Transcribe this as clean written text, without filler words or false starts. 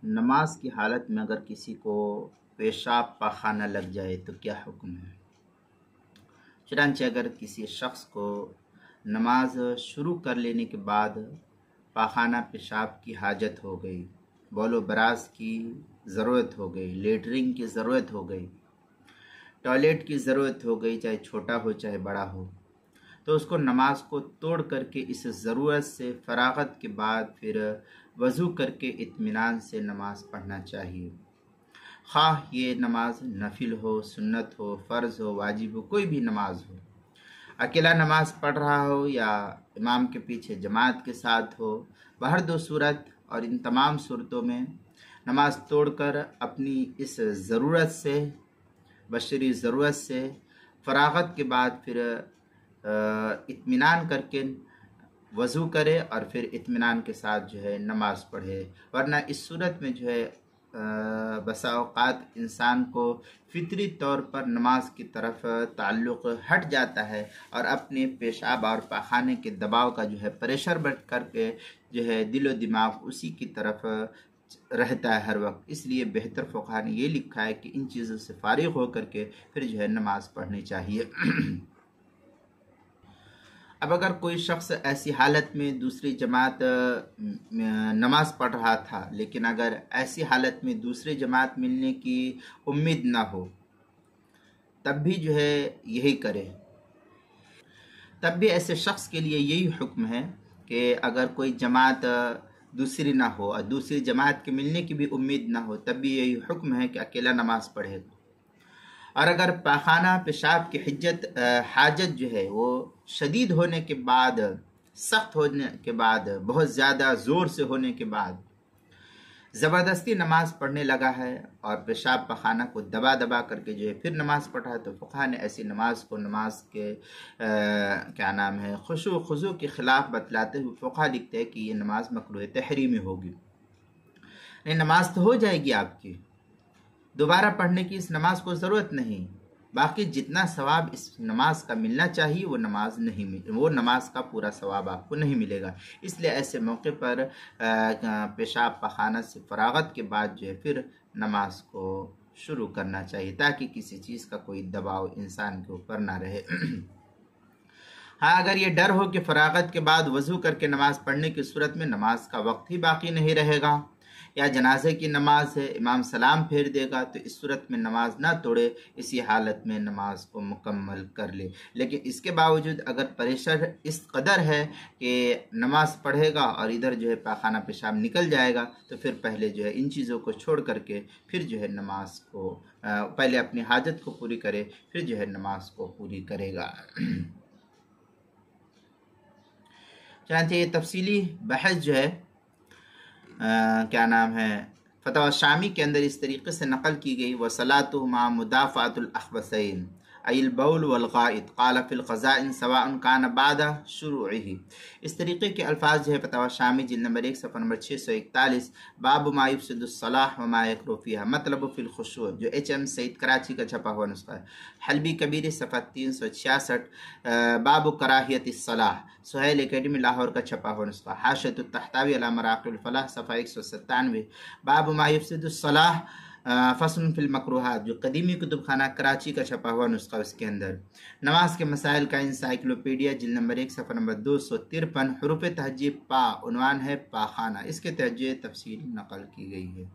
नमाज की हालत में अगर किसी को पेशाब पाखाना लग जाए तो क्या हुक्म है। चुनांचे अगर किसी शख्स को नमाज शुरू कर लेने के बाद पाखाना पेशाब की हाजत हो गई, बौलो बराज की ज़रूरत हो गई, लेटरिन की ज़रूरत हो गई, टॉयलेट की ज़रूरत हो गई, चाहे छोटा हो चाहे बड़ा हो, तो उसको नमाज को तोड़ करके इस ज़रूरत से फरागत के बाद फिर वज़ू करके इत्मीनान से नमाज पढ़ना चाहिए। ख़ाह ये नमाज नफिल हो, सुन्नत हो, फ़र्ज़ हो, वाजिब हो, कोई भी नमाज हो, अकेला नमाज पढ़ रहा हो या इमाम के पीछे जमात के साथ हो, बाहर दो सूरत और इन तमाम सूरतों में नमाज तोड़कर अपनी इस ज़रूरत से, बशरी ज़रूरत से फरागत के बाद फिर इत्मीनान करके वज़ू करे और फिर इत्मीनान के साथ जो है नमाज पढ़े। वरना इस सूरत में जो है बसा औक़ात इंसान को फितरी तौर पर नमाज की तरफ ताल्लुक़ हट जाता है और अपने पेशाब और पाखाने के दबाव का जो है प्रेशर बढ़ करके जो है दिलो दिमाग उसी की तरफ रहता है हर वक्त। इसलिए बेहतर फ़ुक़हा ने ये लिखा है कि इन चीज़ों से फ़ारिग़ होकर के फिर जो है नमाज पढ़नी चाहिए। अब अगर कोई शख्स ऐसी हालत में दूसरी जमात नमाज पढ़ रहा था, लेकिन अगर ऐसी हालत में दूसरी जमात मिलने की उम्मीद ना हो, तब भी जो है यही करे। तब भी ऐसे शख्स के लिए यही हुक्म है कि अगर कोई जमात दूसरी ना हो और दूसरी जमात के मिलने की भी उम्मीद ना हो, तब भी यही हुक्म है कि अकेला नमाज पढ़े। और अगर पाखाना पेशाब की हाजत जो है वो शदीद होने के बाद, सख्त होने के बाद, बहुत ज़्यादा ज़ोर से होने के बाद ज़बरदस्ती नमाज पढ़ने लगा है और पेशाब पाखाना को दबा दबा करके जो है फिर नमाज पढ़ा है, तो फ़ुक़हा ने ऐसी नमाज को नमाज के क्या नाम है खुशू खुजू के ख़िलाफ़ बतलाते हुए फ़ुक़हा लिखते हैं कि ये नमाज मकरूह तहरीमी होगी। नहीं, नमाज तो हो जाएगी आपकी, दोबारा पढ़ने की इस नमाज को ज़रूरत नहीं। बाकी जितना सवाब इस नमाज का मिलना चाहिए वो नमाज का पूरा सवाब आपको नहीं मिलेगा। इसलिए ऐसे मौके पर पेशाब पाखाना से फरागत के बाद जो है फिर नमाज को शुरू करना चाहिए, ताकि किसी चीज़ का कोई दबाव इंसान के ऊपर ना रहे। हाँ, अगर ये डर हो कि फरागत के बाद वज़ू करके नमाज पढ़ने की सूरत में नमाज का वक्त ही बाकी नहीं रहेगा या जनाजे की नमाज है, इमाम सलाम फेर देगा, तो इस सूरत में नमाज ना तोड़े, इसी हालत में नमाज को मुकम्मल कर ले। लेकिन इसके बावजूद अगर प्रेशर इस कदर है कि नमाज पढ़ेगा और इधर जो है पाखाना पेशाब निकल जाएगा, तो फिर पहले जो है इन चीज़ों को छोड़ करके फिर जो है नमाज को पहले अपनी हाजत को पूरी करे, फिर जो है नमाज को पूरी करेगा। चनांचे ये तफसीली बहस जो है क्या नाम है फतवा शामी के अंदर इस तरीके से नकल की गई, व सलातु मा मुदाफ़ातुल अख़बसैन अल बौल वल गाइद क़ाल फ़िल क़ज़ाइन सवाअन कान बादा शुरूइही। इस तरीके के अल्फाज जो है फतवा शामी जिल्द नंबर 1 सफ़ा नंबर 641 बाब मा युफ़सिदुस सलाह व मा यकरू फ़ीहा मतलब फ़िल खुशू, जो HM सईद कराची का छपा हुआ नुस्खा है। हल्बी कबीर सफ़ा 366 बाब कराहियतिस सलाह, सुहैल एकेडमी लाहौर का छपा हुआ नुस्खा। हाशियतुत तहतावी अला मराक़िबुल फ़लाह सफ़ा 197 बाब मा युफ़सिदुस सलाह फ़स्लुन फ़िल मकरूहात, जो कदीमी कुतुब खाना कराची का छपा हुआ नुस्खा, उसके अंदर नमाज के मसाइल का इंसाइक्लोपीडिया जिल्द नंबर 1 सफ़ा नंबर 253 हुरूफ़ तहजीब पा उन्वान है पाखाना, इसके तहजीब तफसील नकल की गई है।